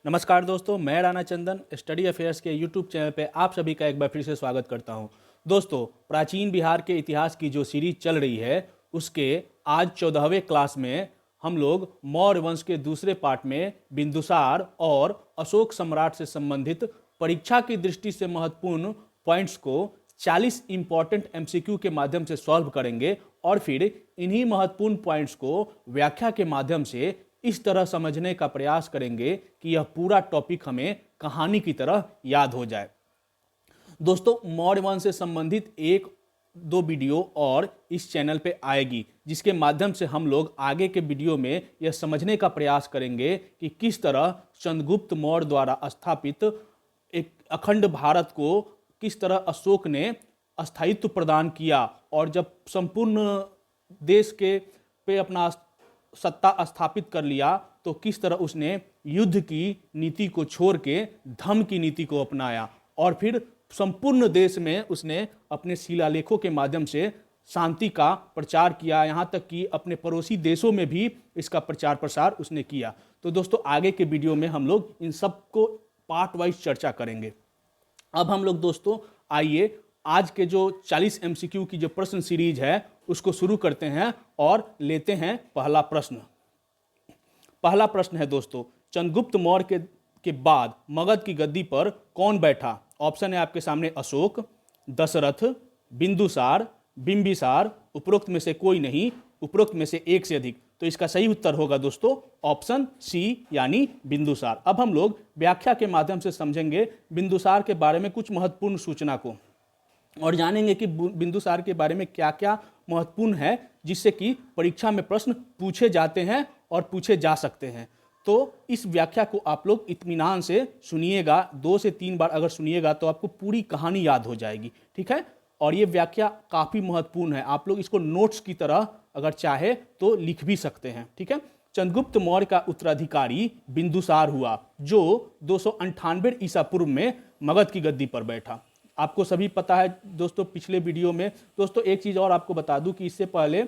नमस्कार दोस्तों, मैं राणा चंदन स्टडी अफेयर्स के यूट्यूब चैनल पे आप सभी का एक बार फिर से स्वागत करता हूं। दोस्तों, प्राचीन बिहार के इतिहास की जो सीरीज चल रही है उसके आज 14वें क्लास में हम लोग मौर्य वंश के दूसरे पार्ट में बिंदुसार और अशोक सम्राट से संबंधित परीक्षा की दृष्टि से महत्वपूर्ण पॉइंट्स को 40 इंपॉर्टेंट एमसीक्यू के माध्यम से सॉल्व करेंगे और फिर इन्हीं महत्वपूर्ण पॉइंट्स को व्याख्या के माध्यम से इस तरह समझने का प्रयास करेंगे कि यह पूरा टॉपिक हमें कहानी की तरह याद हो जाए। दोस्तों, मौर्य वंश से संबंधित एक दो वीडियो और इस चैनल पे आएगी, जिसके माध्यम से हम लोग आगे के वीडियो में यह समझने का प्रयास करेंगे कि किस तरह चंद्रगुप्त मौर्य द्वारा स्थापित एक अखंड भारत को किस तरह अशोक ने स्थायित्व प्रदान किया और जब संपूर्ण देश के पे अपना सत्ता स्थापित कर लिया तो किस तरह उसने युद्ध की नीति को छोड़ के धम्म की नीति को अपनाया और फिर संपूर्ण देश में उसने अपने शिलालेखों के माध्यम से शांति का प्रचार किया, यहाँ तक कि अपने पड़ोसी देशों में भी इसका प्रचार प्रसार उसने किया। तो दोस्तों, आगे के वीडियो में हम लोग इन सबको पार्ट वाइज चर्चा करेंगे। अब हम लोग दोस्तों आइए आज के जो 40 एमसीक्यू की जो प्रश्न सीरीज है उसको शुरू करते हैं और लेते हैं पहला प्रश्न। पहला प्रश्न है दोस्तों, चंद्रगुप्त मौर्य के बाद मगध की गद्दी पर कौन बैठा? ऑप्शन है आपके सामने अशोक, दशरथ, बिंदुसार, बिंबिसार, उपरोक्त में से कोई नहीं, उपरोक्त में से एक से अधिक। तो इसका सही उत्तर होगा दोस्तों ऑप्शन सी यानी बिंदुसार। अब हम लोग व्याख्या के माध्यम से समझेंगे बिंदुसार के बारे में कुछ महत्वपूर्ण सूचना को और जानेंगे कि बिंदुसार के बारे में क्या क्या महत्वपूर्ण है जिससे कि परीक्षा में प्रश्न पूछे जाते हैं और पूछे जा सकते हैं। तो इस व्याख्या को आप लोग इत्मीनान से सुनिएगा, 2 से 3 बार अगर सुनिएगा तो आपको पूरी कहानी याद हो जाएगी, ठीक है। और ये व्याख्या काफ़ी महत्वपूर्ण है, आप लोग इसको नोट्स की तरह अगर चाहे तो लिख भी सकते हैं, ठीक है। चंद्रगुप्त मौर्य का उत्तराधिकारी बिंदुसार हुआ जो 298 ईसा पूर्व में मगध की गद्दी पर बैठा। आपको सभी पता है दोस्तों, पिछले वीडियो में दोस्तों एक चीज़ और आपको बता दूं कि इससे पहले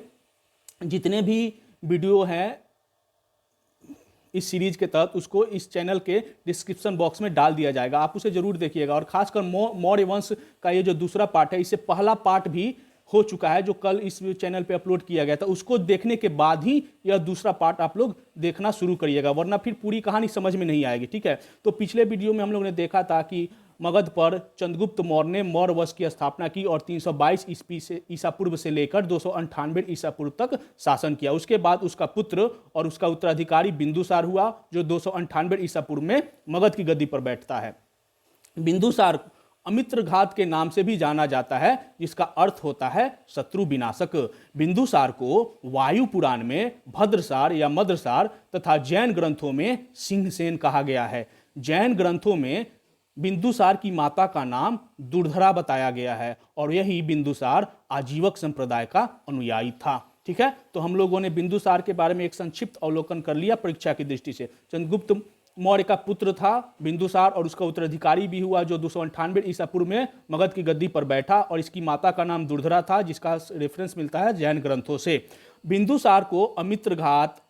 जितने भी वीडियो हैं इस सीरीज के तहत उसको इस चैनल के डिस्क्रिप्शन बॉक्स में डाल दिया जाएगा, आप उसे जरूर देखिएगा। और खासकर मौर्य वंश का ये जो दूसरा पार्ट है, इससे पहला पार्ट भी हो चुका है जो कल इस चैनल पे अपलोड किया गया था, उसको देखने के बाद ही यह दूसरा पार्ट आप लोग देखना शुरू करिएगा, वरना फिर पूरी कहानी समझ में नहीं आएगी, ठीक है। तो पिछले वीडियो में हम लोग ने देखा था कि मगध पर चंद्रगुप्त मौर्य ने मौर्य वंश की स्थापना की और 322 ईसा पूर्व से लेकर 298 ईसा पूर्व तक शासन किया। उसके बाद उसका पुत्र और उसका उत्तराधिकारी बिंदुसार हुआ जो 298 ईसा पूर्व में मगध की गद्दी पर बैठता है। बिंदुसार अमित्रघात के नाम से भी जाना जाता है, जिसका अर्थ होता है शत्रु विनाशक। बिंदुसार को वायु पुराण में भद्रसार या मद्रसार तथा जैन ग्रंथों में सिंहसेन कहा गया है। जैन ग्रंथों में बिंदुसार की माता का नाम दुर्धरा बताया गया है और यही बिंदुसार आजीवक संप्रदाय का अनुयायी था, ठीक है। तो हम लोगों ने बिंदुसार के बारे में एक संक्षिप्त अवलोकन कर लिया परीक्षा की दृष्टि से। चंद्रगुप्त मौर्य का पुत्र था बिंदुसार और उसका उत्तराधिकारी भी हुआ जो 298 ईसा पूर्व में मगध की गद्दी पर बैठा और इसकी माता का नाम दुर्धरा था, जिसका रेफरेंस मिलता है जैन ग्रंथों से। बिंदुसार को अमित्रघात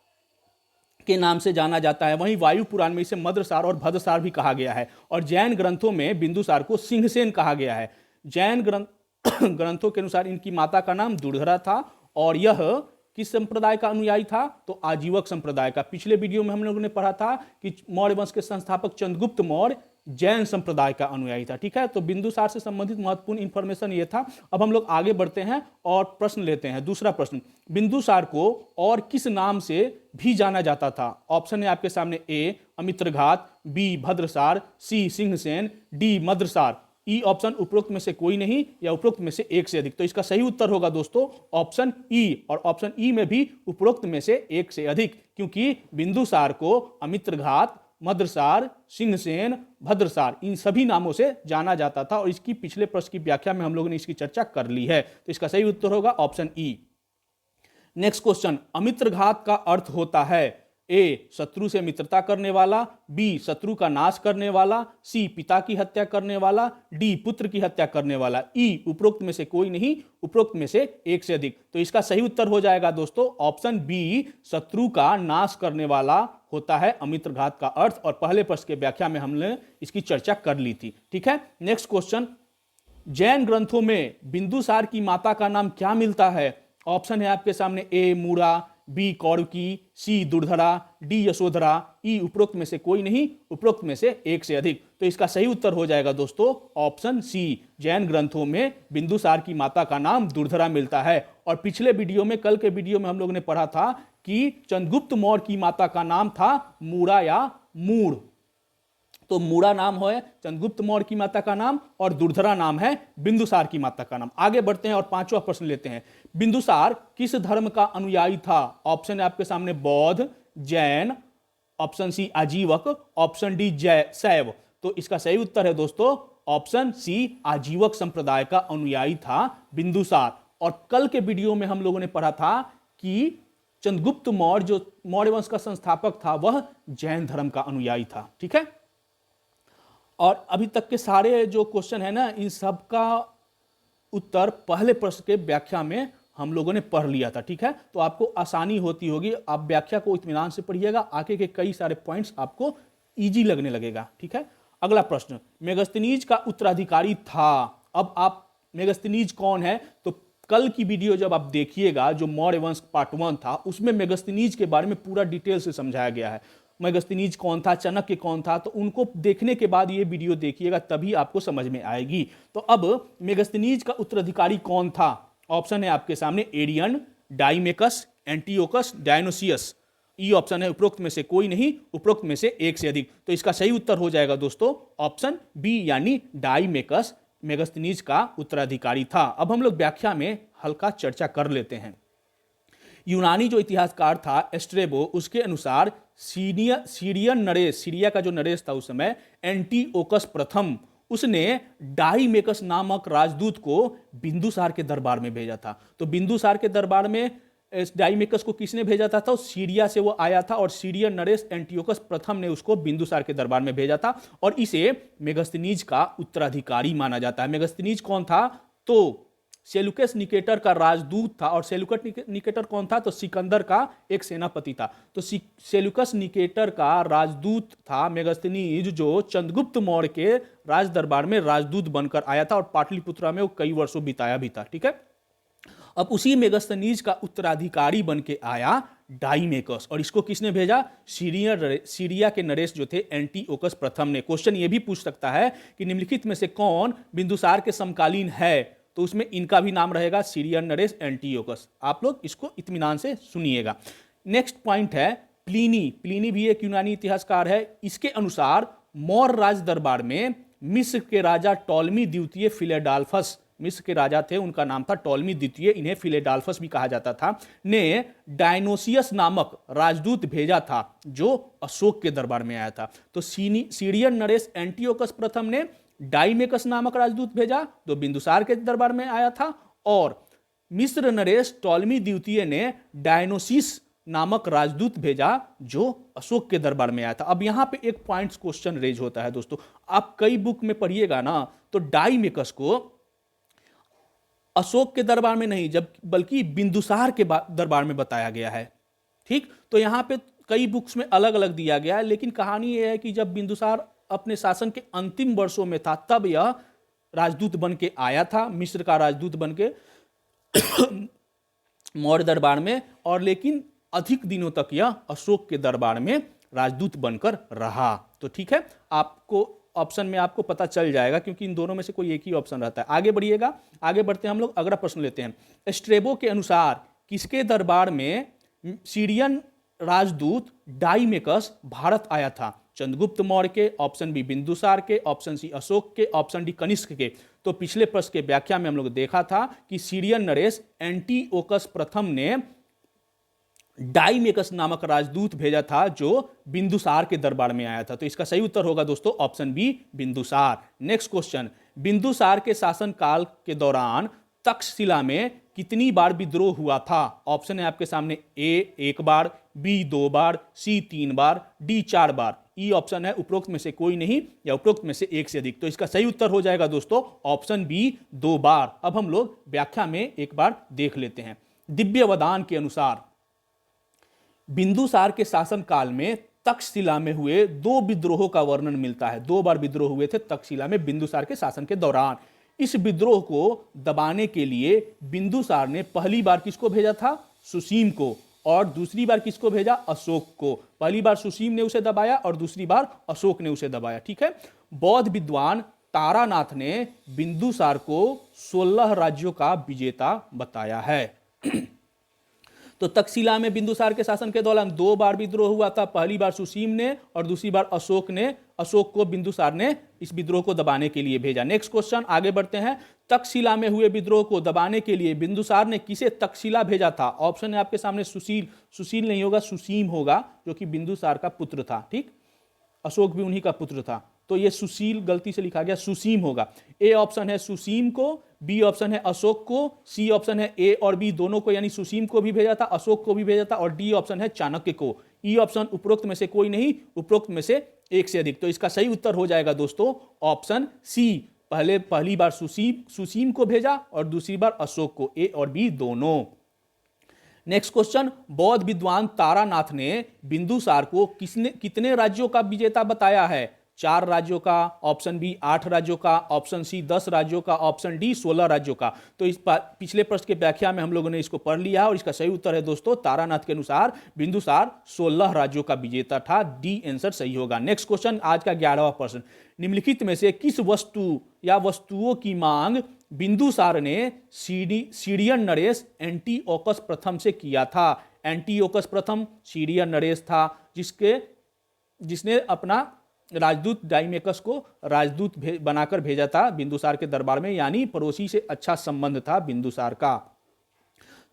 के नाम से जाना जाता है, वहीं वायु पुराण में इसे मद्रसार और भद्रसार भी कहा गया है और जैन ग्रंथों में बिंदुसार को सिंहसेन कहा गया है। जैन ग्रंथों के अनुसार इनकी माता का नाम दुर्धरा था और यह किस संप्रदाय का अनुयायी था? तो आजीवक संप्रदाय का। पिछले वीडियो में हम लोगों ने पढ़ा था कि मौर्य वंश के संस्थापक चंद्रगुप्त मौर्य जैन संप्रदाय का अनुयायी था, ठीक है। तो बिंदुसार से संबंधित महत्वपूर्ण इंफॉर्मेशन ये था। अब हम लोग आगे बढ़ते हैं और प्रश्न लेते हैं। दूसरा प्रश्न, बिंदुसार को और किस नाम से भी जाना जाता था? ऑप्शन है आपके सामने ए अमित्रघात, बी भद्रसार, सी सिंहसेन, डी मद्रसार। ई ऑप्शन उपरोक्त में से कोई नहीं या उपरोक्त में से एक से अधिक। तो इसका सही उत्तर होगा दोस्तों ऑप्शन ई, और ऑप्शन ई में भी उपरोक्त में से एक से अधिक, क्योंकि बिंदुसार को अमित्रघात, मद्रसार, सिंहसेन, भद्रसार इन सभी नामों से जाना जाता था और इसकी पिछले प्रश्न की व्याख्या में हम लोगों ने इसकी चर्चा कर ली है। तो इसका सही उत्तर होगा option E. Next question, Amitraghata का अर्थ होता है ए शत्रु से मित्रता करने वाला, बी शत्रु का नाश करने वाला, सी पिता की हत्या करने वाला, डी पुत्र की हत्या करने वाला, ई उपरोक्त में से कोई नहीं, उपरोक्त में से एक से अधिक। तो इसका सही उत्तर हो जाएगा दोस्तों ऑप्शन बी, शत्रु का नाश करने वाला होता है अमित्रघात का अर्थ, और पहले प्रश्न के व्याख्या में हमने इसकी चर्चा कर ली थी। ठीक है, नेक्स्ट क्वेश्चन, जैन ग्रंथों में बिंदुसार की माता का नाम क्या मिलता है? ऑप्शन है आपके सामने, ए मूड़ा, बी कौरकी, सी दुर्धरा, डी यशोधरा, ई उपरोक्त में से कोई नहीं, उपरोक्त में से एक से अधिक। तो इसका सही उत्तर हो जाएगा दोस्तों ऑप्शन सी, जैन ग्रंथों में बिंदुसार की माता का नाम दुर्धरा मिलता है। और पिछले वीडियो में, कल के वीडियो में हम लोगों ने पढ़ा था कि चंद्रगुप्त मौर्य की माता का नाम था मूड़ा या मूड़। तो मूड़ा नाम है चंद्रगुप्त मौर्य की माता का नाम, और दुर्धरा नाम है बिंदुसार की माता का नाम। आगे बढ़ते हैं और पांचवा प्रश्न लेते हैं, बिंदुसार किस धर्म का अनुयायी था? ऑप्शन है आपके सामने, बौद्ध, Jain, option C आजीवक, option D शैव। तो इसका सही उत्तर है दोस्तों ऑप्शन सी, आजीवक संप्रदाय का अनुयायी था बिंदुसार। और कल के वीडियो में हम लोगों ने पढ़ा था कि चंद्रगुप्त मौर्य जो मौर्य वंश का संस्थापक था वह जैन धर्म का अनुयायी था। ठीक है, और अभी तक के सारे जो क्वेश्चन है ना, इन सब का उत्तर पहले प्रश्न के व्याख्या में हम लोगों ने पढ़ लिया था। ठीक है, तो आपको आसानी होती होगी, आप व्याख्या को इत्मीनान से पढ़िएगा, आगे के कई सारे पॉइंट्स आपको इजी लगने लगेगा। ठीक है, अगला प्रश्न, मेगस्थनीज का उत्तराधिकारी था। अब आप मेगस्थनीज कौन है? तो कल की वीडियो जब आप देखिएगा, जो मौर्य वंश पार्ट 1 था, उसमें मेगस्थनीज के बारे में पूरा डिटेल से समझाया गया है। मेगस्थनीज कौन था, चाणक्य कौन था, तो उनको देखने के बाद ये वीडियो देखिएगा, तभी आपको समझ में आएगी। तो अब मेगस्थनीज का उत्तराधिकारी कौन था? ऑप्शन है आपके सामने, Arrian, Deimachus, Antiochus, Dionysius. E option है, उपरोक्त में से कोई नहीं, उपरोक्त में से एक से अधिक। तो इसका सही उत्तर हो जाएगा दोस्तों ऑप्शन बी, यानी डाइमेकस मेगस्थनीज का उत्तराधिकारी था। अब हम लोग व्याख्या में हल्का चर्चा कर लेते हैं। यूनानी जो इतिहासकार था एस्ट्रेबो, उसके अनुसार सीरियन नरेश, सीरिया का जो नरेश था उस समय, एंटीओकस प्रथम, उसने डाइमेकस नामक राजदूत को बिंदुसार के दरबार में भेजा था। तो बिंदुसार के दरबार में डाइमेकस को किसने भेजा था? तो सीरिया से वो आया था, और सीरियन नरेश एंटीओकस प्रथम ने उसको बिंदुसार के दरबार में भेजा था, और इसे मेगस्थनीज का उत्तराधिकारी माना जाता है। मेगस्थनीज कौन था? तो सेलुकस निकेटर का राजदूत था। और सेलुकस निकेटर कौन था? तो सिकंदर का एक सेनापति था। तो सेलुकस निकेटर का राजदूत था मेगस्थनीज, जो चंद्रगुप्त मौर्य के राज दरबार में राजदूत बनकर आया था, और पाटलिपुत्रा में वो कई वर्षों बिताया भी था। ठीक है, अब उसी मेगस्थनीज का उत्तराधिकारी बन के आया डाइमेकस, और इसको किसने भेजा? सीरिया के नरेश जो थे एंटीओकस प्रथम ने। क्वेश्चन ये भी पूछ सकता है कि निम्नलिखित में से कौन बिंदुसार के समकालीन है? तो उसमें इनका भी नाम रहेगा, सीरियन नरेश एंटीओकस। आप लोग इसको इत्मीनान से सुनिएगा। नेक्स्ट पॉइंट है प्लिनी। प्लिनी भी एक यूनानी इतिहासकार है। इसके अनुसार मौर्य राज दरबार में मिस्र के राजा टॉलमी द्वितीय फिलेडाल्फस, मिस्र के राजा थे, उनका नाम था टॉलमी द्वितीय, इन्हें फिलेडाल्फस भी कहा जाता था, ने डायनोसियस नामक राजदूत भेजा था, जो अशोक के दरबार में आया था। तो सीरियन नरेश एंटीओकस प्रथम ने डाइमेकस नामक राजदूत भेजा, जो बिंदुसार के दरबार में आया था, और मिस्र नरेश टॉलमी द्वितीय ने डायनोसिस नामक राजदूत भेजा, जो अशोक के दरबार में आया था। अब यहां पे एक पॉइंट्स क्वेश्चन रेज होता है दोस्तों, आप कई बुक में पढ़िएगा ना, तो डाइमेकस को अशोक के दरबार में नहीं, जब बल्कि बिंदुसार के दरबार में बताया गया है। ठीक, तो यहां पे कई बुक्स में अलग अलग दिया गया है, लेकिन कहानी यह है कि जब बिंदुसार अपने शासन के अंतिम वर्षों में था, तब यह राजदूत बन के आया था, मिस्र का राजदूत बन के मौर्य दरबार में, और लेकिन अधिक दिनों तक यह अशोक के दरबार में राजदूत बनकर रहा। तो ठीक है, आपको ऑप्शन में आपको पता चल जाएगा, क्योंकि इन दोनों में से कोई एक ही ऑप्शन रहता है। आगे बढ़िएगा, आगे बढ़ते हैं हम लोग, अगला प्रश्न लेते हैं। स्ट्रेबो के अनुसार किसके दरबार में सीरियन राजदूत डाइमेकस भारत आया था? चंद्रगुप्त मौर्य के, ऑप्शन बी बिंदुसार के, ऑप्शन सी अशोक के, ऑप्शन डी कनिष्क के। तो पिछले प्रश्न के व्याख्या में हम लोग देखा था कि सीरियन नरेश एंटीओकस प्रथम ने डाइमेकस नामक राजदूत भेजा था, जो बिंदुसार के दरबार में आया था। तो इसका सही उत्तर होगा दोस्तों option B Bindusara. Next question, Bindusara के शासनकाल के दौरान तक्षशिला में कितनी बार विद्रोह हुआ था? ऑप्शन है आपके सामने, ए 1 बार, बी 2 बार, सी 3 बार, डी 4 बार। ई ऑप्शन है उपरोक्त में से कोई नहीं या उपरोक्त में से एक से अधिक। तो इसका सही उत्तर हो जाएगा दोस्तों ऑप्शन बी 2 बार। अब हम लोग व्याख्या में एक बार देख लेते हैं। दिव्यवदान के अनुसार बिंदुसार के शासनकाल में तक्षशिला में हुए 2 विद्रोहों का वर्णन मिलता है। 2 बार विद्रोह हुए थे तक्षशिला में बिंदुसार के शासन के दौरान। इस विद्रोह को दबाने के लिए बिंदुसार ने पहली बार किसको भेजा था? सुसीम को। और दूसरी बार किसको भेजा? अशोक को। पहली बार सुसीम ने उसे दबाया और दूसरी बार अशोक ने उसे दबाया। ठीक है। बौद्ध विद्वान तारानाथ ने बिंदुसार को 16 राज्यों का विजेता बताया है। तो तक्षशिला में बिंदुसार के शासन के दौरान 2 बार विद्रोह हुआ था। पहली बार सुसीम ने और दूसरी बार अशोक ने। अशोक को बिंदुसार ने इस विद्रोह को दबाने के लिए भेजा। नेक्स्ट क्वेश्चन आगे बढ़ते हैं। तक्षशिला में हुए विद्रोह को दबाने के लिए बिंदुसार ने किसे तक्षशिला भेजा था? ऑप्शन है आपके सामने सुशील। सुशील नहीं होगा, सुसीम होगा, जो कि बिंदुसार का पुत्र था। ठीक, अशोक भी उन्हीं का पुत्र था। तो ये सुशील गलती से लिखा गया, सुसीम होगा। ए ऑप्शन है सुसीम को, बी ऑप्शन है अशोक को, सी ऑप्शन है ए और बी दोनों को, यानी सुसीम को भी भेजा था, अशोक को भी भेजा था, और डी ऑप्शन है चाणक्य को। ई ऑप्शन उपरोक्त में से कोई नहीं, उपरोक्त में से एक से अधिक। तो इसका सही उत्तर हो जाएगा दोस्तों ऑप्शन सी। पहली बार सुसीम को भेजा और दूसरी बार अशोक को। ए और बी दोनों। नेक्स्ट क्वेश्चन, बौद्ध विद्वान तारानाथ ने बिंदुसार को कितने राज्यों का विजेता बताया है? 4 राज्यों का, ऑप्शन बी 8 राज्यों का, ऑप्शन सी 10 राज्यों का, ऑप्शन डी 16 राज्यों का। तो इस पिछले प्रश्न के व्याख्या में हम लोगों ने इसको पढ़ लिया और इसका सही उत्तर है दोस्तों तारानाथ के अनुसार बिंदुसार 16 राज्यों का विजेता था। डी आंसर सही होगा। नेक्स्ट क्वेश्चन आज का 11वां प्रश्न, निम्नलिखित में से किस वस्तु या वस्तुओं की मांग बिंदुसार ने सीरियन नरेश एंटीओकस प्रथम से किया था? एंटीओकस प्रथम सीरियन नरेश था जिसने अपना राजदूत डाइमेकस को राजदूत बनाकर भेजा था बिंदुसार के दरबार में, यानी पड़ोसी से अच्छा संबंध था बिंदुसार का।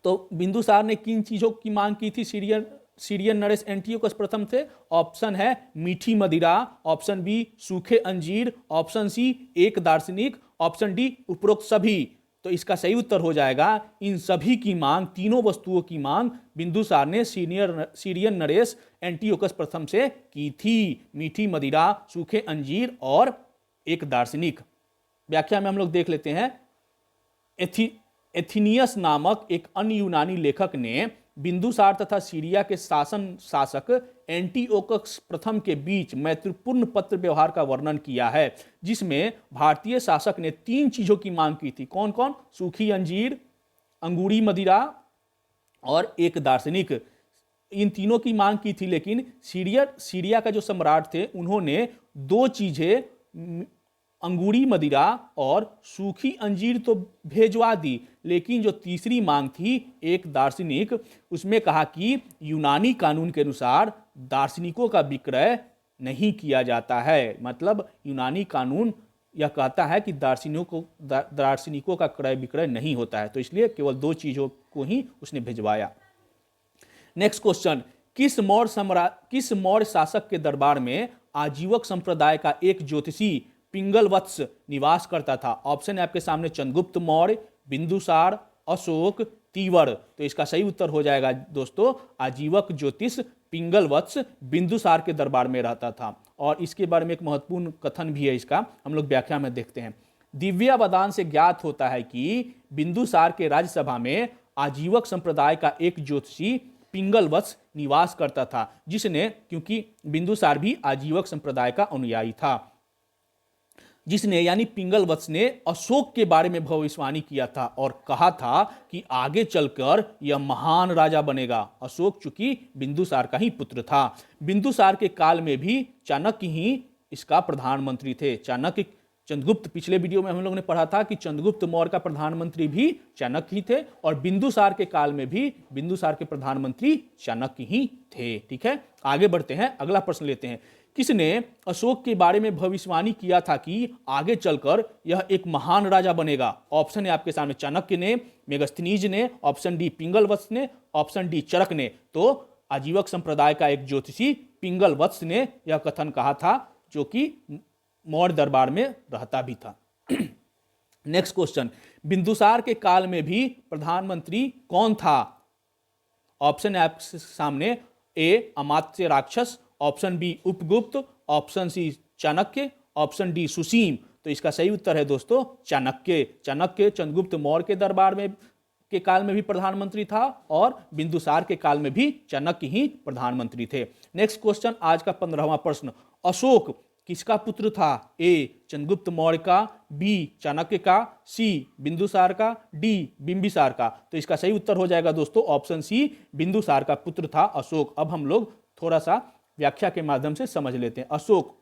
तो बिंदुसार ने किन चीजों की मांग की थी सीरियन नरेश एंटीओकस प्रथम थे? ऑप्शन है मीठी मदिरा, ऑप्शन बी सूखे अंजीर, ऑप्शन सी एक दार्शनिक, ऑप्शन डी उपरोक्त सभी। तो इसका सही उत्तर हो जाएगा इन सभी की मांग, तीनों वस्तुओं की मांग बिंदुसार ने सीरियन नरेश एंटीओकस प्रथम से की थी। मीठी मदिरा, सूखे अंजीर और एक दार्शनिक। व्याख्या में हम लोग देख लेते हैं। एथिनियस नामक एक अन्य यूनानी लेखक ने बिंदुसार तथा सीरिया के शासक एंटीओकस प्रथम के बीच मैत्रीपूर्ण पत्र व्यवहार का वर्णन किया है, जिसमें भारतीय शासक ने 3 चीजों की मांग की थी। कौन कौन? सूखी अंजीर, अंगूरी मदिरा और एक दार्शनिक। इन तीनों की मांग की थी, लेकिन सीरिया का जो सम्राट थे उन्होंने 2 चीजें अंगूरी मदिरा और सूखी अंजीर तो भेजवा दी, लेकिन जो तीसरी मांग थी एक दार्शनिक, उसमें कहा कि यूनानी कानून के अनुसार दार्शनिकों का विक्रय नहीं किया जाता है। मतलब यूनानी कानून यह कहता है कि दार्शनिकों का क्रय विक्रय नहीं होता है, तो इसलिए केवल 2 चीजों को ही उसने भिजवाया। नेक्स्ट क्वेश्चन, किस मौर्य शासक के दरबार में आजीवक संप्रदाय का एक ज्योतिषी पिंगलवत्स निवास करता था? ऑप्शन है आपके सामने चंद्रगुप्त मौर्य, बिंदुसार, अशोक, तीवर। तो इसका सही उत्तर हो जाएगा दोस्तों आजीवक ज्योतिष पिंगलवत्स बिंदुसार के दरबार में रहता था। और इसके बारे में एक महत्वपूर्ण कथन भी है, इसका हम लोग व्याख्या में देखते हैं। दिव्यावदान से ज्ञात होता है कि बिंदुसार के राज्यसभा में आजीवक संप्रदाय का एक ज्योतिषी पिंगलवत्स निवास करता था, क्योंकि बिंदुसार भी आजीवक संप्रदाय का अनुयायी था, यानी पिंगलवत्स ने अशोक के बारे में भविष्यवाणी किया था और कहा था कि आगे चलकर यह महान राजा बनेगा। अशोक चूंकि बिंदुसार का ही पुत्र था। बिंदुसार के काल में भी चाणक्य ही इसका प्रधानमंत्री थे। चंद्रगुप्त, पिछले वीडियो में हम लोगों ने पढ़ा था कि चंद्रगुप्त मौर्य का प्रधानमंत्री भी चाणक्य ही थे, और बिंदुसार के काल में भी बिंदुसार के प्रधानमंत्री चाणक्य ही थे। ठीक है, आगे बढ़ते हैं, अगला प्रश्न लेते हैं। किसने अशोक के बारे में भविष्यवाणी किया था कि आगे चलकर यह एक महान राजा बनेगा? ऑप्शन है आपके सामने चाणक्य ने, मेगस्थनीज ने, ऑप्शन डी पिंगलवत्स ने, ऑप्शन डी चरक ने। तो आजीवक संप्रदाय का एक ज्योतिषी पिंगलवत्स ने यह कथन कहा था, जो कि मौर्य दरबार में रहता भी था। नेक्स्ट क्वेश्चन, बिंदुसार के काल में भी प्रधानमंत्री कौन था? ऑप्शन है आपके सामने, A Amatya Rakshasa, option B Upagupta, option C Chanakya, option D Susima. तो इसका सही उत्तर है दोस्तों चाणक्य। चाणक्य चंद्रगुप्त मौर्य के दरबार में के काल में भी प्रधानमंत्री था और बिंदुसार के काल में भी चाणक्य ही प्रधानमंत्री थे। नेक्स्ट क्वेश्चन, आज का 15वां प्रश्न, अशोक किसका पुत्र था? ए चंद्रगुप्त मौर्य का, बी चाणक्य का, सी बिंदुसार का, डी बिंबिसार का। तो इसका सही उत्तर हो जाएगा दोस्तों ऑप्शन सी, बिंदुसार का पुत्र था अशोक। अब हम लोग थोड़ा सा व्याख्या के माध्यम से समझ लेते हैं। अशोक,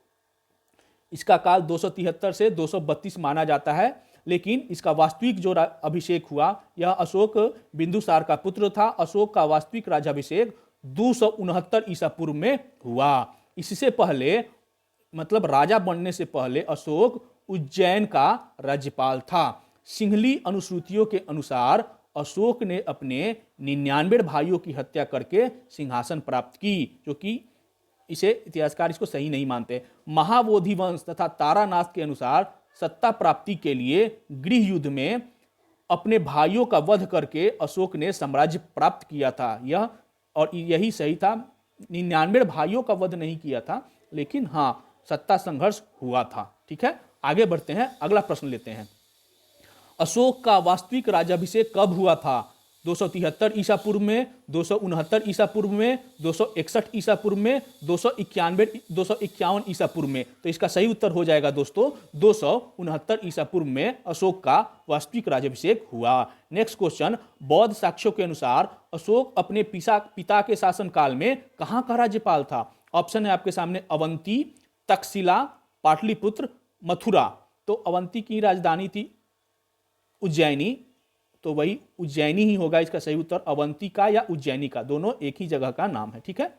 इसका काल 273 से 232 माना जाता है, लेकिन इसका वास्तविक जो अभिषेक हुआ यह अशोक बिंदुसार का पुत्र था। अशोक का वास्तविक राज्याभिषेक 269 ईसा पूर्व में हुआ। इससे पहले, मतलब राजा बनने से पहले अशोक उज्जैन का राज्यपाल था। सिंहली अनुश्रुतियों के अनुसार अशोक ने अपने 99 भाइयों की हत्या करके सिंहासन प्राप्त की, जो कि इसे इतिहासकार इसको सही नहीं मानते। महाबोधि वंश तथा तारानाथ के अनुसार सत्ता प्राप्ति के लिए गृह युद्ध में अपने भाइयों का वध करके अशोक ने साम्राज्य प्राप्त किया था। यह और यही सही था, 99 भाइयों का वध नहीं किया था, लेकिन हाँ सत्ता संघर्ष हुआ था। ठीक है, आगे बढ़ते हैं, अगला प्रश्न लेते हैं। अशोक का वास्तविक राज्याभिषेक कब हुआ था? 273 ईसा पूर्व में, 269 ईसा पूर्व में, 261 ईसा पूर्व में, 251 ईसा पूर्व में। तो इसका सही उत्तर हो जाएगा दोस्तों 269 ईसा पूर्व में अशोक का वास्तविक राज्याभिषेक हुआ। नेक्स्ट क्वेश्चन, बौद्ध साक्ष्यों के अनुसार अशोक अपने पिता के शासनकाल में कहां का राज्यपाल था? ऑप्शन है आपके सामने, अवंती, तक्षशिला, पाटलिपुत्र, मथुरा। तो अवंती की राजधानी थी उज्जैनी, तो वही उज्जैनी ही होगा इसका सही उत्तर। अवंती का या उज्जैनी का, दोनों एक ही जगह का नाम है। ठीक है,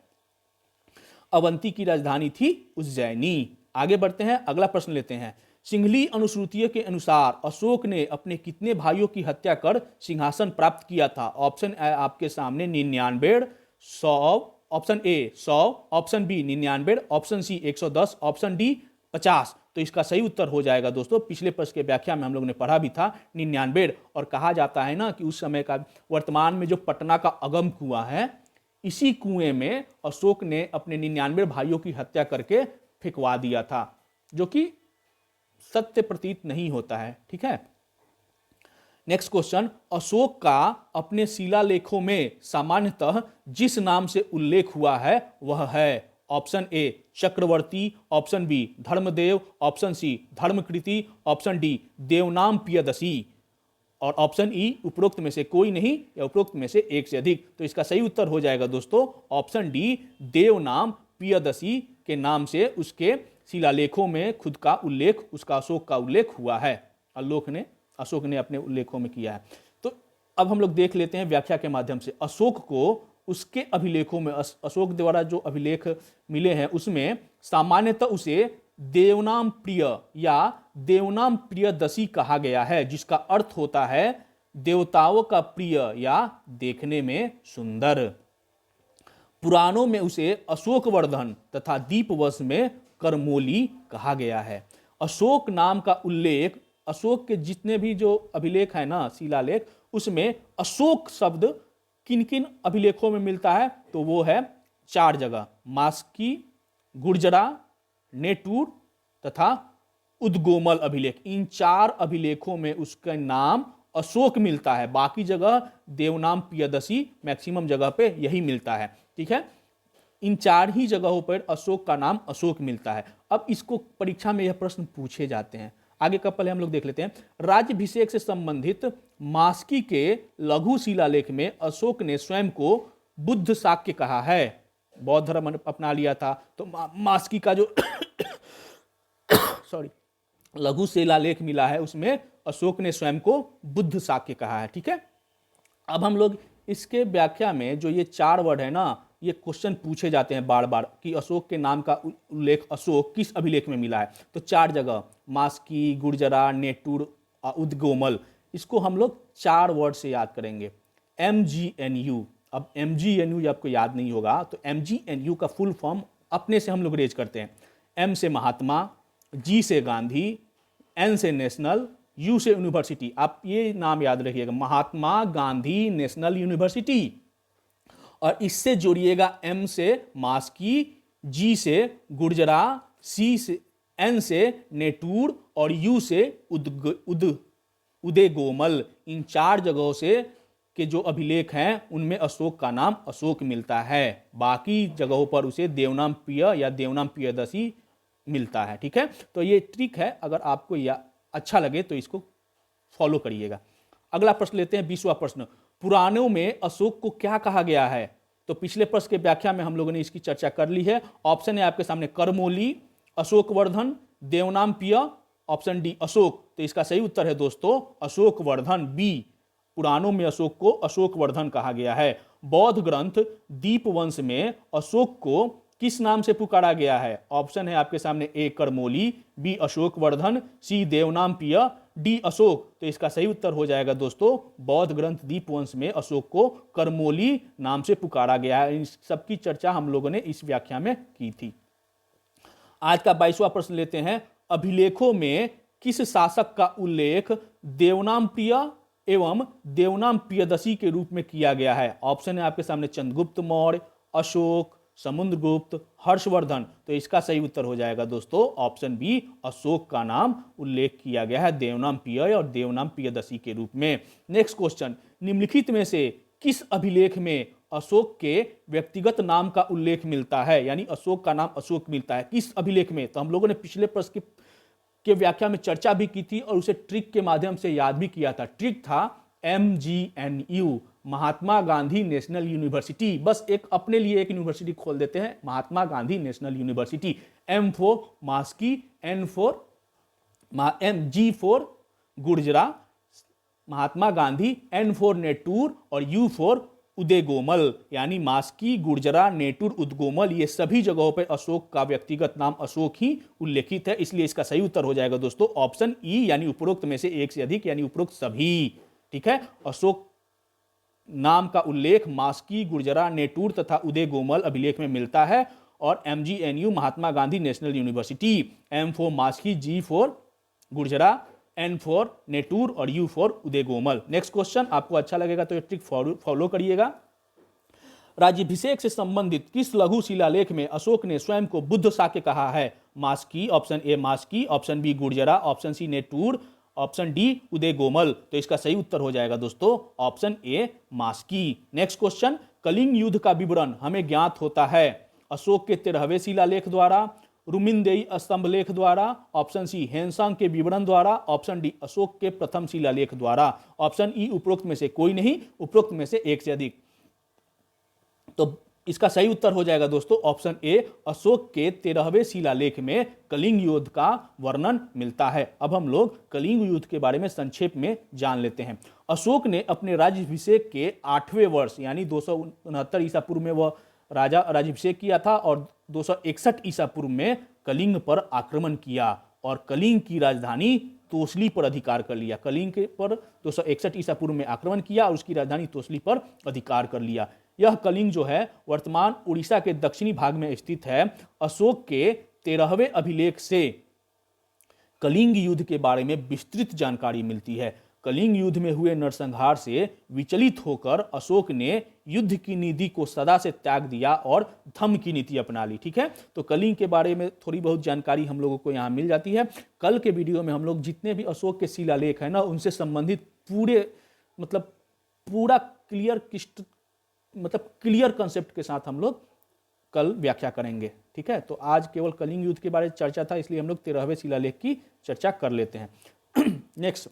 अवंती की राजधानी थी उज्जैनी। आगे बढ़ते हैं, अगला प्रश्न लेते हैं। सिंहली अनुश्रुतियों के अनुसार अशोक ने अपने कितने भाइयों की हत्या कर सिंहासन प्राप्त किया था? ऑप्शन है आपके सामने 99, 100, option A 100, option B 99, option C 110, option D 50। तो इसका सही उत्तर हो जाएगा दोस्तों, पिछले प्रश्न के व्याख्या में हम लोग ने पढ़ा भी था 99। और कहा जाता है ना कि उस समय का, वर्तमान में जो पटना का अगम कुआं है, इसी कुएं में अशोक ने अपने 99 भाइयों की हत्या करके फेंकवा दिया था, जो कि सत्य प्रतीत नहीं होता है। ठीक है, नेक्स्ट क्वेश्चन, अशोक का अपने शिलालेखों में सामान्यतः जिस नाम से उल्लेख हुआ है वह है? Option A Chakravarti, option B Dharmadev, option C Dharmakriti, option D Devanam Priyadasi, और ऑप्शन ई उपरोक्त में से कोई नहीं या उपरोक्त में से एक से अधिक। तो इसका सही उत्तर हो जाएगा दोस्तों ऑप्शन डी, देवनाम प्रियदसी के नाम से उसके शिलालेखों में खुद का उल्लेख, उसका अशोक का उल्लेख हुआ है। अशोक ने अपने उल्लेखों में किया है। तो अब हम लोग देख लेते हैं व्याख्या के माध्यम से। अशोक को उसके अभिलेखों में, अशोक द्वारा जो अभिलेख मिले हैं उसमें सामान्यतः उसे देवनाम प्रिय या देवनाम प्रियदसी कहा गया है, जिसका अर्थ होता है देवताओं का प्रिय या देखने में सुंदर। पुराणों में उसे अशोकवर्धन तथा दीपवश में करमोली कहा गया है। अशोक नाम का उल्लेख, अशोक के जितने भी जो अभिलेख है ना, शिलालेख, उसमें अशोक शब्द किन किन अभिलेखों में मिलता है? तो वो है 4 जगह, मास्की, गुर्जरा, नेटूर तथा उद्गोमल अभिलेख। इन 4 अभिलेखों में उसका नाम अशोक मिलता है, बाकी जगह देवनाम प्रियदसी, मैक्सिमम जगह पे यही मिलता है। ठीक है, इन 4 ही जगहों पर अशोक का नाम अशोक मिलता है। अब इसको परीक्षा में यह प्रश्न पूछे जाते हैं। आगे का पहले हम लोग देख लेते हैं। राज्याभिषेक से संबंधित मास्की के लघु शिलालेख में अशोक ने स्वयं को बुद्ध शाक्य कहा है, बौद्ध धर्म अपना लिया था। तो मास्की का जो लघु शिलालेख मिला है उसमें अशोक ने स्वयं को बुद्ध शाक्य कहा है। ठीक है, अब हम लोग इसके व्याख्या में जो ये 4 वर्ड है ना, ये क्वेश्चन पूछे जाते हैं बार बार कि अशोक के नाम का उल्लेख अशोक किस अभिलेख में मिला है? तो 4 जगह, मास्की, गुर्जरा, नेटूर, उद्गोमल। इसको हम लोग 4 वर्ड से याद करेंगे, MGNU। अब MGNU आपको याद नहीं होगा, तो MGNU का फुल फॉर्म अपने से हम लोग रेज करते हैं। M से महात्मा, G से गांधी, N से नेशनल, यू से यूनिवर्सिटी, आप ये नाम याद रखिएगा, महात्मा गांधी नेशनल यूनिवर्सिटी। और इससे जोड़िएगा एम से मास्की, जी से गुर्जरा, सी से एन से नेटूर और यू से उदय गोमल। इन 4 जगहों से के जो अभिलेख हैं उनमें अशोक का नाम अशोक मिलता है, बाकी जगहों पर उसे देवनाम प्रिय या देवनाम प्रियदर्शी मिलता है। ठीक है, तो ये ट्रिक है, अगर आपको यह अच्छा लगे तो इसको फॉलो करिएगा। अगला प्रश्न लेते हैं, 20वां प्रश्न, पुराणों में अशोक को क्या कहा गया है? तो पिछले प्रश्न के व्याख्या में हम लोगों ने इसकी चर्चा कर ली है। ऑप्शन है आपके सामने करमोली, अशोकवर्धन, देवनाम प्रिय, ऑप्शन डी अशोक। तो इसका सही उत्तर है दोस्तों अशोकवर्धन, बी। पुराणों में अशोक को अशोकवर्धन कहा गया है। बौद्ध ग्रंथ दीपवंश में अशोक को किस नाम से पुकारा गया है? ऑप्शन है आपके सामने, ए करमोली, बी अशोकवर्धन, सी देवनाम प्रिय, डी अशोक। तो इसका सही उत्तर हो जाएगा दोस्तों बौद्ध ग्रंथ दीपवंश में अशोक को करमोली नाम से पुकारा गया है। इन सबकी चर्चा हम लोगों ने इस व्याख्या में की थी। आज का 22वां प्रश्न लेते हैं, अभिलेखों में किस शासक का उल्लेख देवनाम प्रिय एवं देवनाम प्रियदर्शी के रूप में किया गया है? ऑप्शन है आपके सामने, चंद्रगुप्त मौर्य, अशोक, समुद्रगुप्त, हर्षवर्धन। तो इसका सही उत्तर हो जाएगा दोस्तों ऑप्शन बी, अशोक का नाम उल्लेख किया गया है देवनाम प्रिय और देवनाम प्रियदर्शी के रूप में। नेक्स्ट क्वेश्चन, निम्नलिखित में से किस अभिलेख में अशोक के व्यक्तिगत नाम का उल्लेख मिलता है? यानी अशोक का नाम अशोक मिलता है किस अभिलेख में? तो हम लोगों ने पिछले प्रश्न के व्याख्या में चर्चा भी की थी और उसे ट्रिक के माध्यम से याद भी किया था। ट्रिक था MGNU, Mahatma Gandhi national university. बस एक अपने लिए एक यूनिवर्सिटी खोल देते हैं, Mahatma Gandhi national university. M for Maski, G for Gurjara, Mahatma Gandhi, N for Nittur और U फॉर उदय गोमल। यानी मास्की, गुर्जरा, नेटूर, उदगोमल, ये सभी जगहों पर अशोक का व्यक्तिगत नाम अशोक ही उल्लेखित है। इसलिए इसका सही उत्तर हो जाएगा दोस्तों ऑप्शन ई, यानी उपरोक्त में से एक से अधिक, यानी उपरोक्त सभी। ठीक है, अशोक नाम का उल्लेख मास्की, गुर्जरा, नेटूर तथा उदय गोमल अभिलेख में मिलता है। और MGNU, Mahatma Gandhi national university, M for Maski, G for Gurjara, N for Nittur और U for Uday Gomal. Next question, आपको अच्छा लगेगा तो ये ट्रिक फॉलो करिएगा। राज्याभिषेक से संबंधित किस लघु शिलालेख में अशोक ने स्वयं को बुद्ध शाक्य कहा है? Maski, option A Maski, option B Gurjara, option C Nittur, option D Uday Gomal. तो इसका सही उत्तर हो जाएगा दोस्तों option A Maski. Next question, Kalinga युद्ध का विवरण हमें ज्ञात होता है अशोक के 13वें शिलालेख द्वारा, रुमिनदेई स्तंभलेख द्वारा, ऑप्शन सी हेनसांग के विवरण द्वारा, ऑप्शन डी अशोक के प्रथम शिलालेख द्वारा, ऑप्शन ई उपरोक्त में से कोई नहीं, उपरोक्त में से एक से अधिक। तो इसका सही उत्तर हो जाएगा दोस्तों ऑप्शन ए, अशोक के 13वें शिलालेख में कलिंग युद्ध का वर्णन मिलता है। अब हम लोग कलिंग युद्ध के बारे में संक्षेप में जान लेते हैं। अशोक ने अपने राज्याभिषेक के 8वें वर्ष यानी 269 ईसा पूर्व में वह राज्याभिषेक किया था और 261 ईसा पूर्व में कलिंग पर आक्रमण किया और कलिंग की राजधानी तोसली पर अधिकार कर लिया। कलिंग के पर 261 ईसा पूर्व में आक्रमण किया और उसकी राजधानी तोसली पर अधिकार कर लिया। यह कलिंग जो है वर्तमान उड़ीसा के दक्षिणी भाग में स्थित है। अशोक के 13वें अभिलेख से कलिंग युद्ध के बारे में विस्तृत जानकारी मिलती है। कलिंग युद्ध में हुए नरसंहार से विचलित होकर अशोक ने युद्ध की नीति को सदा से त्याग दिया और धम्म की नीति अपना ली। ठीक है, तो कलिंग के बारे में थोड़ी बहुत जानकारी हम लोगों को यहाँ मिल जाती है। कल के वीडियो में हम लोग जितने भी अशोक के शिलालेख है ना उनसे संबंधित पूरा क्लियर कंसेप्ट के साथ हम लोग कल व्याख्या करेंगे। ठीक है, तो आज केवल कलिंग युद्ध के बारे में चर्चा था, इसलिए हम लोग 13वें शिलालेख की चर्चा कर लेते हैं। नेक्स्ट,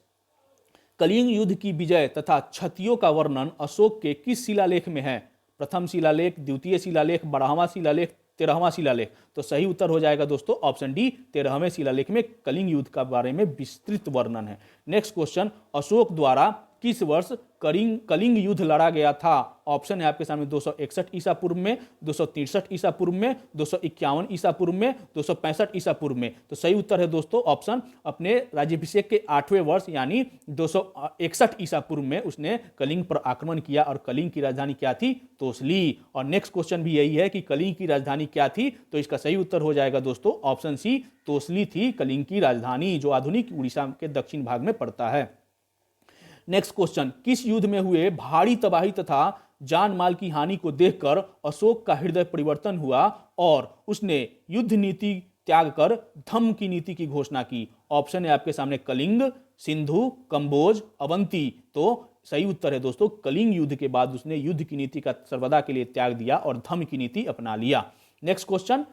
कलिंग युद्ध की विजय तथा क्षतियों का वर्णन अशोक के किस शिलालेख में है? प्रथम शिलालेख, द्वितीय शिलालेख, 12वां शिलालेख, 13वां शिलालेख। तो सही उत्तर हो जाएगा दोस्तों ऑप्शन डी, 13वें शिलालेख में कलिंग युद्ध का बारे में विस्तृत वर्णन है। नेक्स्ट क्वेश्चन, अशोक द्वारा किस वर्ष कलिंग युद्ध लड़ा गया था? ऑप्शन है आपके सामने 261 ईसा पूर्व में, 263 ईसा पूर्व में, 251 ईसा पूर्व में, 265 ईसा पूर्व में। तो सही उत्तर है दोस्तों ऑप्शन, अपने राज्याभिषेक के 8वें वर्ष यानी 261 ईसा पूर्व में उसने कलिंग पर आक्रमण किया और कलिंग की राजधानी क्या थी? तोसली। और नेक्स्ट क्वेश्चन भी यही है कि कलिंग की राजधानी क्या थी? तो इसका सही उत्तर हो जाएगा दोस्तों ऑप्शन सी, तोसली थी कलिंग की राजधानी, जो आधुनिक उड़ीसा के दक्षिण भाग में पड़ता है। नेक्स्ट क्वेश्चन, किस युद्ध में हुए भारी तबाही तथा जान माल की हानि को देखकर अशोक का हृदय परिवर्तन हुआ और उसने युद्ध नीति त्याग कर धम्म की नीति की घोषणा की? ऑप्शन है आपके सामने कलिंग, सिंधु, कंबोज, अवंती। तो सही उत्तर है दोस्तों कलिंग युद्ध के बाद उसने युद्ध की नीति का सर्वदा के लिए त्याग दिया और धम्म की नीति अपना लिया। नेक्स्ट क्वेश्चन,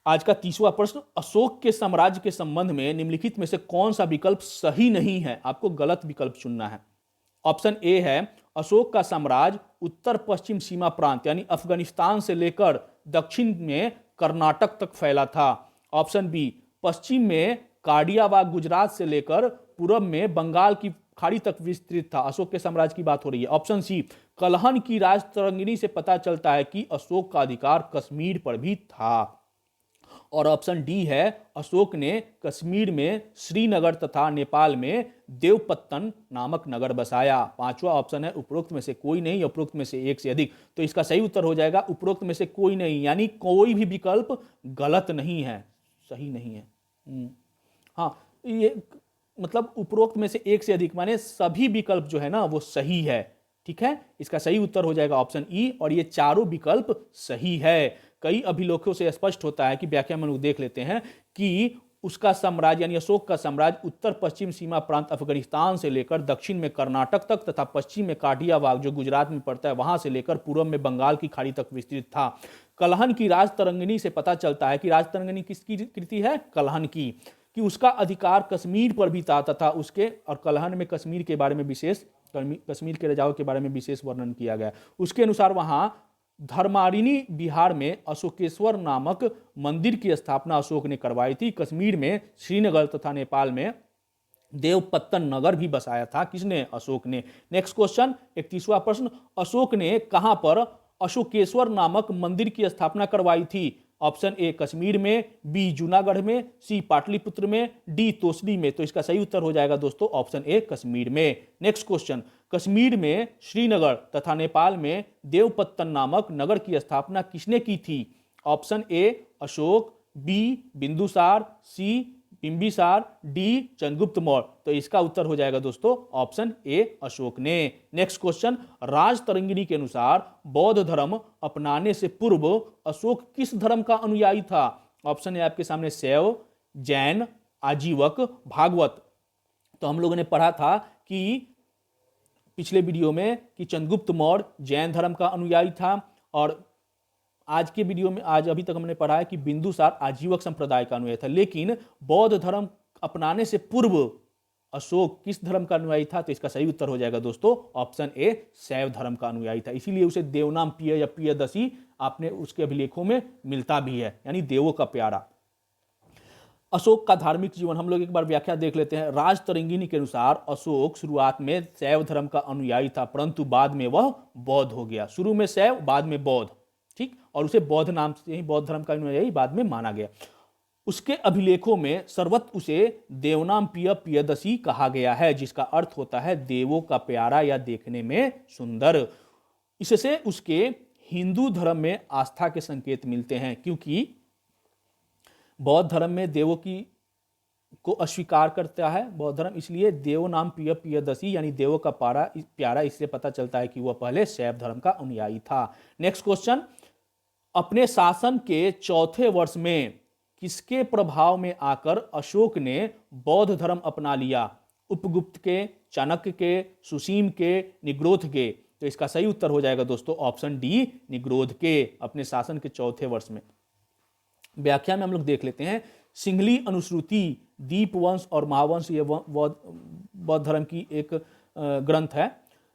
आज का 30वां प्रश्न, अशोक के साम्राज्य के संबंध में निम्नलिखित में से कौन सा विकल्प सही नहीं है? आपको गलत विकल्प चुनना है। ऑप्शन ए है अशोक का साम्राज्य उत्तर पश्चिम सीमा प्रांत यानी अफगानिस्तान से लेकर दक्षिण में कर्नाटक तक फैला था। ऑप्शन बी, पश्चिम में काडियावाग गुजरात से लेकर पूर्व में बंगाल की खाड़ी तक विस्तृत था। अशोक के साम्राज्य की बात हो रही है। ऑप्शन सी, कलहन की राजतरंगिणी से पता चलता है कि अशोक का अधिकार कश्मीर पर भी था। और ऑप्शन डी है अशोक ने कश्मीर में श्रीनगर तथा नेपाल में देवपत्तन नामक नगर बसाया। पांचवा ऑप्शन है उपरोक्त में से कोई नहीं, उपरोक्त में से एक से अधिक। तो इसका सही उत्तर हो जाएगा उपरोक्त में से कोई नहीं, यानी कोई भी विकल्प गलत नहीं है, सही नहीं है। हाँ, ये मतलब उपरोक्त में से एक से अधिक माने सभी विकल्प जो है ना वो सही है। ठीक है, इसका सही उत्तर हो जाएगा ऑप्शन ई, और ये चारों विकल्प सही है। कई अभिलेखों से स्पष्ट होता है कि व्याख्या में लोग देख लेते हैं कि उसका साम्राज्य यानी अशोक का साम्राज्य उत्तर पश्चिम सीमा प्रांत अफगानिस्तान से लेकर दक्षिण में कर्नाटक तक तथा पश्चिम में काठियावाड़ जो गुजरात में पड़ता है वहां से लेकर पूर्व में बंगाल की खाड़ी तक विस्तृत था। कलहन की राजतरंगिणी से पता चलता है कि राजतरंगिणी किसकी कृति है? कलहन की, कि उसका अधिकार कश्मीर पर भी था तथा उसके और कलहन में कश्मीर के बारे में विशेष, कश्मीर के राजाओं के बारे में विशेष वर्णन किया गया। उसके अनुसार वहां धर्मारिणी बिहार में अशोकेश्वर नामक मंदिर की स्थापना अशोक ने करवाई थी। कश्मीर में श्रीनगर तथा नेपाल में देवपत्तन नगर भी बसाया था। किसने? अशोक ने। नेक्स्ट क्वेश्चन 31वां प्रश्न, अशोक ने कहां पर अशोकेश्वर नामक मंदिर की स्थापना करवाई थी? ऑप्शन ए कश्मीर में, बी जूनागढ़ में, सी पाटलिपुत्र में, डी तोसली में। तो इसका सही उत्तर हो जाएगा दोस्तों ऑप्शन ए कश्मीर में। नेक्स्ट क्वेश्चन, कश्मीर में श्रीनगर तथा नेपाल में देवपत्तन नामक नगर की स्थापना किसने की थी? Option A Ashoka, B Bindusara, C Bimbisara, D Chandragupta Maurya. तो इसका उत्तर हो जाएगा दोस्तों ऑप्शन ए अशोक ने। नेक्स्ट क्वेश्चन, राजतरंगिणी के अनुसार बौद्ध धर्म अपनाने से पूर्व अशोक किस धर्म का अनुयायी था? ऑप्शन है आपके सामने शैव, जैन, आजीवक, भागवत। तो हम लोगों ने पढ़ा था कि पिछले वीडियो में कि चंद्रगुप्त मौर्य जैन धर्म का अनुयायी था, और आज के वीडियो में आज अभी तक हमने पढ़ा है कि बिंदुसार आजीवक संप्रदाय का अनुयायी था। लेकिन बौद्ध धर्म अपनाने से पूर्व अशोक किस धर्म का अनुयायी था? तो इसका सही उत्तर हो जाएगा दोस्तों ऑप्शन ए शैव धर्म का अनुयायी था। इसीलिए उसे देवनाम प्रिय या प्रियदसी आपने उसके अभिलेखों में मिलता भी है, यानी देवों का प्यारा। अशोक का धार्मिक जीवन हम लोग एक बार व्याख्या देख लेते हैं। राजतरंगिणी के अनुसार अशोक शुरुआत में शैव धर्म का अनुयायी था, परंतु बाद में वह बौद्ध हो गया। शुरू में शैव, बाद में बौद्ध, ठीक, और उसे बौद्ध नाम से ही बौद्ध धर्म का अनुयायी बाद में माना गया। उसके अभिलेखों में सर्वत्र उसे देवनाम प्रिय प्रियदसी कहा गया है, जिसका अर्थ होता है देवों का प्यारा या देखने में सुंदर। इससे उसके हिंदू धर्म में आस्था के संकेत मिलते हैं, क्योंकि बौद्ध धर्म में देवों की को अस्वीकार करता है बौद्ध धर्म, इसलिए देव नाम प्रिय प्रियदसी यानी देवों का प्यारा, इससे पता चलता है कि वह पहले शैव धर्म का अनुयायी था। नेक्स्ट क्वेश्चन, अपने शासन के चौथे वर्ष में किसके प्रभाव में आकर अशोक ने बौद्ध धर्म अपना लिया? उपगुप्त के, चाणक्य के, सुसीम के, निग्रोध के। तो इसका सही उत्तर हो जाएगा दोस्तों ऑप्शन डी निग्रोध के, अपने शासन के चौथे वर्ष में। व्याख्या में हम लोग देख लेते हैं। सिंघली अनुश्रुति, दीपवंश और महावंश, ये बौद्ध धर्म की एक ग्रंथ है।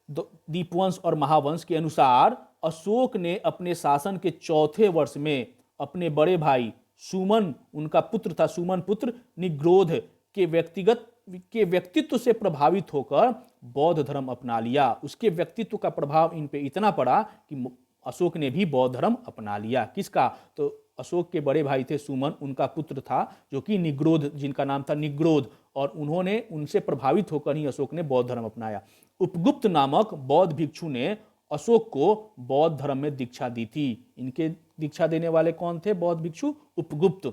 दीपवंश और महावंश के अनुसार अशोक ने अपने शासन के चौथे वर्ष में अपने बड़े भाई सुमन, उनका पुत्र था सुमन पुत्र निग्रोध के व्यक्तिगत के व्यक्तित्व से प्रभावित होकर बौद्ध धर्म अपना लिया। उसके व्यक्तित्व का प्रभाव इन पे इतना पड़ा कि अशोक ने भी बौद्ध धर्म अपना लिया। किसका? तो अशोक के बड़े भाई थे सुमन, उनका पुत्र था जो कि निग्रोध, जिनका नाम था निग्रोध, और उन्होंने उनसे प्रभावित होकर ही अशोक ने बौद्ध धर्म अपनाया। उपगुप्त नामक बौद्ध भिक्षु ने अशोक को बौद्ध धर्म में दीक्षा दी थी। इनके दीक्षा देने वाले कौन थे? बौद्ध भिक्षु उपगुप्त।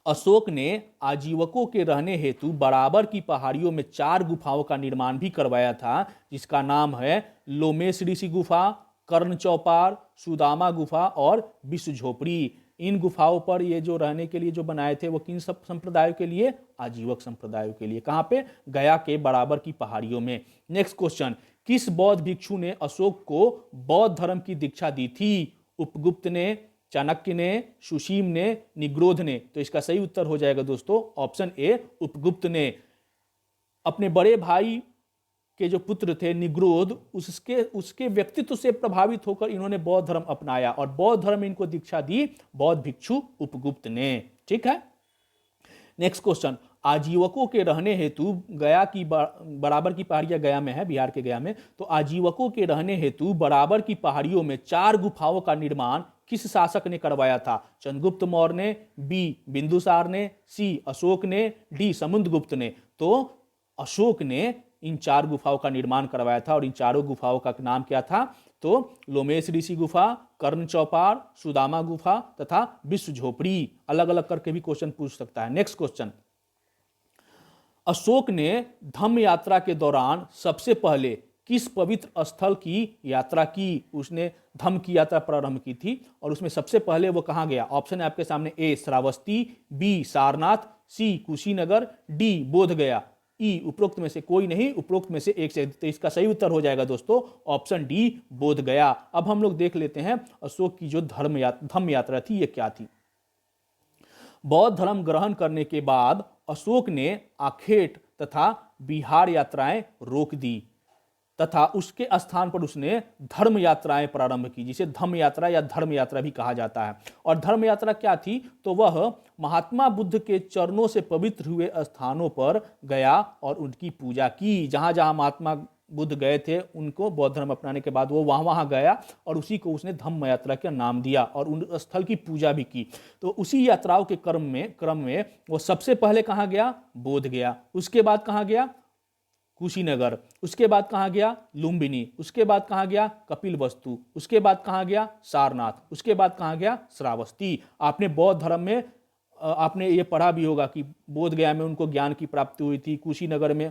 अशोक ने आजीवकों के रहने हेतु बराबर की पहाड़ियों में 4 गुफाओं का निर्माण भी करवाया था, जिसका नाम है लोमेश ऋषि गुफा, कर्ण चौपार, सुदामा गुफा और विश्व झोपड़ी। इन गुफाओं पर ये जो रहने के लिए जो बनाए थे वो किन सब संप्रदायों के लिए? आजीवक संप्रदायों के लिए। कहाँ पे? गया के बराबर की पहाड़ियों में। नेक्स्ट क्वेश्चन, किस बौद्ध भिक्षु ने अशोक को बौद्ध धर्म की दीक्षा दी थी? उपगुप्त ने, चाणक्य ने, सुशीम ने, निग्रोध ने? तो इसका सही उत्तर हो जाएगा दोस्तों ऑप्शन ए, उपगुप्त ने। अपने बड़े भाई के जो पुत्र थे निग्रोध, उसके व्यक्तित्व से प्रभावित होकर इन्होंने बौद्ध धर्म अपनाया और बौद्ध धर्म में इनको दीक्षा दी बौद्ध भिक्षु उपगुप्त ने। ठीक है। नेक्स्ट क्वेश्चन, आजीवकों के रहने हेतु गया की बराबर की पहाड़ियां गया में है, बिहार के गया में, तो आजीवकों के रहने हेतु बराबर की पहाड़ियों में 4 गुफाओं का निर्माण किस शासक ने करवाया था? चंद्रगुप्त मौर्य ने, बी बिंदुसार ने, सी अशोक ने, डी समुद्रगुप्त ने? तो अशोक ने इन 4 गुफाओं का निर्माण करवाया था और इन चारों गुफाओं का नाम क्या था? तो लोमेश ऋषि गुफा, कर्ण चौपार, सुदामा गुफा तथा विश्व झोपड़ी। अलग अलग करके भी क्वेश्चन पूछ सकता है। नेक्स्ट क्वेश्चन, अशोक ने धम्म यात्रा के दौरान सबसे पहले किस पवित्र स्थल की यात्रा की? उसने धम्म की यात्रा प्रारंभ की थी और उसमें सबसे पहले वो कहां गया? ऑप्शन है आपके सामने, ए श्रावस्ती, बी सारनाथ, सी कुशीनगर, डी बोध गया। ई उपरोक्त में से कोई नहीं, उपरोक्त में से एक से। तो इसका सही उत्तर हो जाएगा दोस्तों ऑप्शन डी बोध गया। अब हम लोग देख लेते हैं अशोक की जो धम्म यात्रा थी ये क्या थी। बौद्ध धर्म ग्रहण करने के बाद अशोक ने आखेट तथा बिहार यात्राएं रोक दी तथा उसके स्थान पर उसने धर्म यात्राएं प्रारंभ की, जिसे धम्म यात्रा या धर्म यात्रा भी कहा जाता है। और धर्म यात्रा क्या थी? तो वह महात्मा बुद्ध के चरणों से पवित्र हुए स्थानों पर गया और उनकी पूजा की। जहां जहां महात्मा बुद्ध गए थे उनको बौद्ध धर्म अपनाने के बाद वो वहां गया और उसी को उसने धम्म यात्रा का नाम दिया और उन स्थल की पूजा भी की। तो उसी यात्राओं के क्रम में वो सबसे पहले कहां गया? बोध गया। उसके बाद कहां गया? कुशीनगर। उसके बाद कहां गया? लुम्बिनी। उसके बाद कहां गया? कपिलवस्तु। उसके बाद कहां गया? सारनाथ। उसके बाद कहां गया? श्रावस्ती। आपने बौद्ध धर्म में आपने ये पढ़ा भी होगा कि बोध गया में उनको ज्ञान की प्राप्ति हुई थी, कुशीनगर में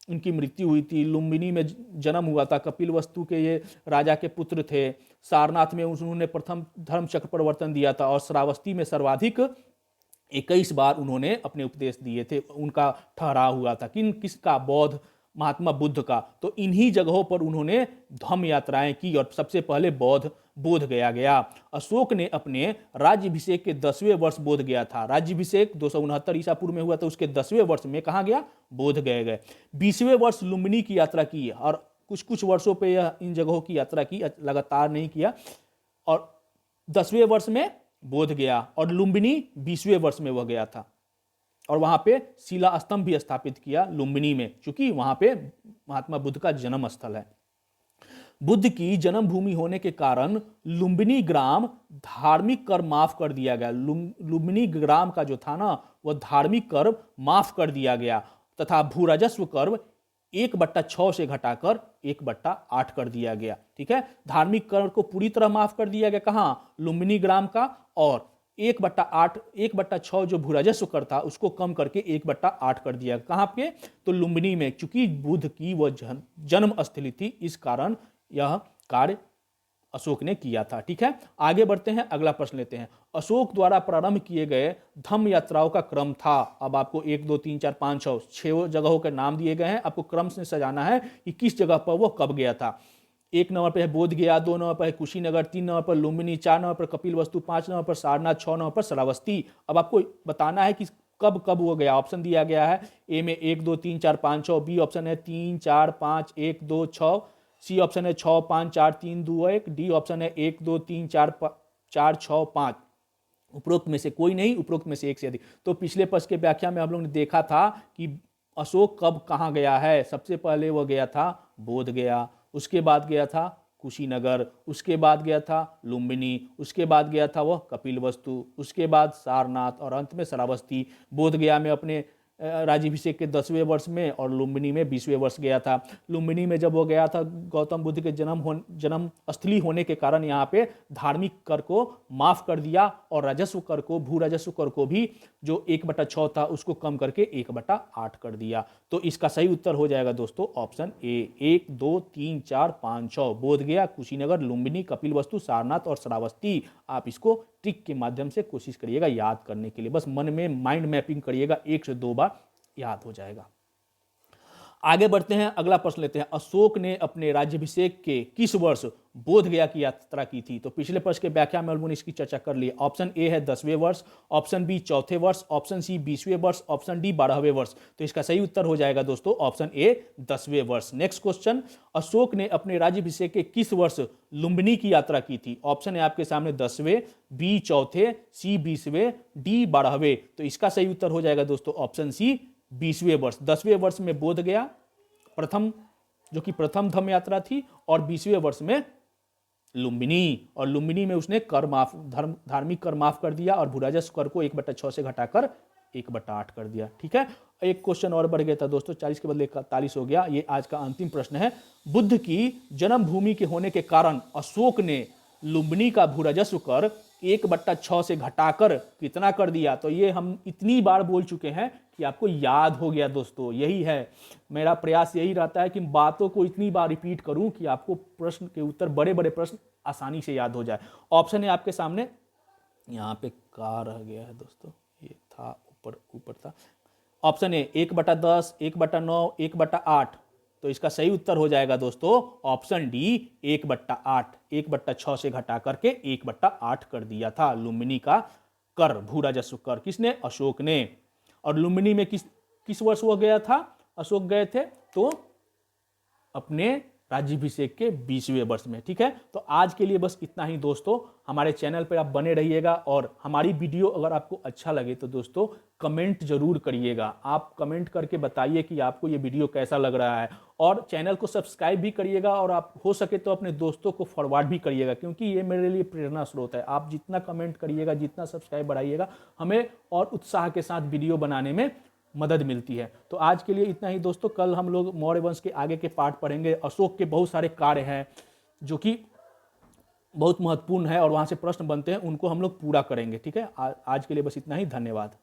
उनकी मृत्यु हुई थी, लुम्बिनी में जन्म हुआ था, कपिलवस्तु के ये राजा के पुत्र थे, सारनाथ में उन्होंने प्रथम धर्म चक्र परिवर्तन दिया था और श्रावस्ती में सर्वाधिक 21 बार उन्होंने अपने उपदेश दिए थे। उनका ठहराव हुआ था किसका? बौद्ध महात्मा बुद्ध का। तो इन्हीं जगहों पर उन्होंने धम्म यात्राएं की और सबसे पहले बोध गया। अशोक ने अपने राज्याभिषेक के 10वें वर्ष बोध गया था। राज्याभिषेक 269 ईसा पूर्व में हुआ था, उसके 10वें वर्ष में कहां गया? बोध गए। 20वें वर्ष लुम्बिनी की यात्रा की और कुछ वर्षों पे यह इन जगहों की यात्रा की, लगातार नहीं किया। और 10वें वर्ष में बोध गया और लुम्बिनी 20वें वर्ष में वह गया था और वहां पे शिला स्तंभ भी स्थापित किया लुम्बिनी में, क्योंकि वहां पे महात्मा बुद्ध का जन्म स्थल है। बुद्ध की जन्मभूमि होने के कारण लुम्बिनी ग्राम धार्मिक कर माफ कर दिया गया। लुम्बिनी ग्राम का जो था ना वह धार्मिक कर माफ कर दिया गया तथा भूराजस्व कर 1/6 से घटाकर 1/8 कर दिया गया। ठीक है, धार्मिक कर को पूरी तरह माफ कर दिया गया। कहां? लुम्बिनी ग्राम का। और 1/6 जो भूराजस्व कर था उसको कम करके 1/8 कर दिया। कहां पे? तो लुम्बिनी में, क्योंकि बुद्ध की वह जन्म स्थली थी, इस कारण यह कार्य अशोक ने किया था। ठीक है, आगे बढ़ते हैं, अगला प्रश्न लेते हैं। अशोक द्वारा प्रारंभ किए गए धम्म यात्राओं का क्रम था। अब आपको 1 2 3 4 5 6 जगहों के नाम दिए गए हैं, आपको क्रम से सजाना है कि किस जगह पर वो कब गया था। 1 नंबर पर है बोध गया, 2 नंबर पर है कुशीनगर, 3 नंबर पर लुम्बिनी, 4 नंबर पर कपिलवस्तु, 5 नंबर पर सारनाथ, 6 नंबर पर श्रावस्ती। अब आपको बताना है कि कब कब वो गया। ऑप्शन दिया गया है, ए में 1 2 3 4 5 6, बी ऑप्शन है 3 4 5 1 2 6, सी ऑप्शन है 6 5 4 3 2 1, डी ऑप्शन है 1 2 3 4 4 6 5। उपरोक्त में से कोई नहीं, उपरोक्त में से एक से अधिक। तो पिछले प्रश्न के व्याख्या में हम लोग ने देखा था कि अशोक कब कहाँ गया है? सबसे पहले वो गया था बोध गया, उसके बाद गया था कुशीनगर, उसके बाद गया था लुम्बिनी, उसके बाद गया था वह कपिलवस्तु, उसके बाद सारनाथ और अंत में श्रावस्ती। बोध गया में अपने राज्याभिषेक के 10वें वर्ष में और लुम्बिनी में 20वें वर्ष गया था। लुम्बिनी में जब वो गया था, गौतम बुद्ध के जन्म स्थली होने के कारण यहाँ पे धार्मिक कर को माफ कर दिया और राजस्व कर को, भू राजस्व कर को भी जो 1/6 था उसको कम करके 1/8 कर दिया। तो इसका सही उत्तर हो जाएगा दोस्तों ऑप्शन ए। 1 2 3 4 5 6 बोध गया, कुशीनगर, लुम्बिनी, कपिलवस्तु, सारनाथ और श्रावस्ती। आप इसको ट्रिक के माध्यम से कोशिश करिएगा याद करने के लिए, बस मन में माइंड मैपिंग करिएगा, 1 से 2 बार याद हो जाएगा। आगे बढ़ते हैं, अगला प्रश्न लेते हैं। अशोक ने अपने राज्याभिषेक के किस वर्ष बोध गया की यात्रा की थी? तो पिछले प्रश्न के व्याख्या में हमने इसकी चर्चा कर ली। ऑप्शन ए है 10वें वर्ष, ऑप्शन बी 4थे वर्ष, ऑप्शन सी 20वें वर्ष, ऑप्शन डी 12वें वर्ष। तो इसका सही उत्तर हो जाएगा दोस्तों ऑप्शन ए 10वें वर्ष। नेक्स्ट क्वेश्चन, अशोक ने अपने राज्याभिषेक के किस वर्ष लुम्बिनी की यात्रा की थी? ऑप्शन है आपके सामने 10वें, बी 4थे, सी 20वें, डी 12वें। तो इसका सही उत्तर हो जाएगा दोस्तों ऑप्शन सी 20वें वर्ष। 10वें वर्ष में बोध गया प्रथम, जो कि प्रथम धम्म यात्रा थी, और 20वें वर्ष में लुम्बिनी, और लुम्बिनी में उसने कर माफ, धार्मिक कर माफ कर दिया और भूराजस्व कर को 1/6 से घटाकर 1/8 कर दिया। ठीक है, एक क्वेश्चन और बढ़ गया था दोस्तों, 40 के बदले 41 हो गया। ये आज का अंतिम प्रश्न है। बुद्ध की जन्मभूमि के होने के कारण अशोक ने लुम्बिनी का भूराजस्व कर 1/6 से घटाकर कितना कर दिया? तो ये हम इतनी बार बोल चुके हैं कि आपको याद हो गया दोस्तों। यही है मेरा प्रयास, यही रहता है कि बातों को इतनी बार रिपीट करूं कि आपको प्रश्न के उत्तर, बड़े बड़े प्रश्न आसानी से याद हो जाए। ऑप्शन है आपके सामने, यहाँ पे का रह गया है दोस्तों, ये था ऊपर था। Option A 1/10, 1/9, 1/8। तो इसका सही उत्तर हो जाएगा दोस्तों ऑप्शन डी 1/8। 1/6 से घटा करके 1/8 कर दिया था लुम्बिनी का कर, भू राजस्व कर। किसने? अशोक ने। और लुम्बिनी में किस वर्ष वो गया था? अशोक गए थे तो अपने राज्याभिषेक के 20वें वर्ष में। ठीक है, तो आज के लिए बस इतना ही दोस्तों। हमारे चैनल पर आप बने रहिएगा और हमारी वीडियो अगर आपको अच्छा लगे तो दोस्तों कमेंट जरूर करिएगा। आप कमेंट करके बताइए कि आपको ये वीडियो कैसा लग रहा है, और चैनल को सब्सक्राइब भी करिएगा, और आप हो सके तो अपने दोस्तों को फॉरवर्ड भी करिएगा, क्योंकि ये मेरे लिए प्रेरणा स्रोत है। आप जितना कमेंट करिएगा, जितना सब्सक्राइब बढ़ाइएगा, हमें और उत्साह के साथ वीडियो बनाने में मदद मिलती है। तो आज के लिए इतना ही दोस्तों। कल हम लोग मौर्य वंश के आगे के पार्ट पढ़ेंगे। अशोक के बहुत सारे कार्य हैं जो कि बहुत महत्वपूर्ण है और वहां से प्रश्न बनते हैं, उनको हम लोग पूरा करेंगे। ठीक है, आज के लिए बस इतना ही। धन्यवाद।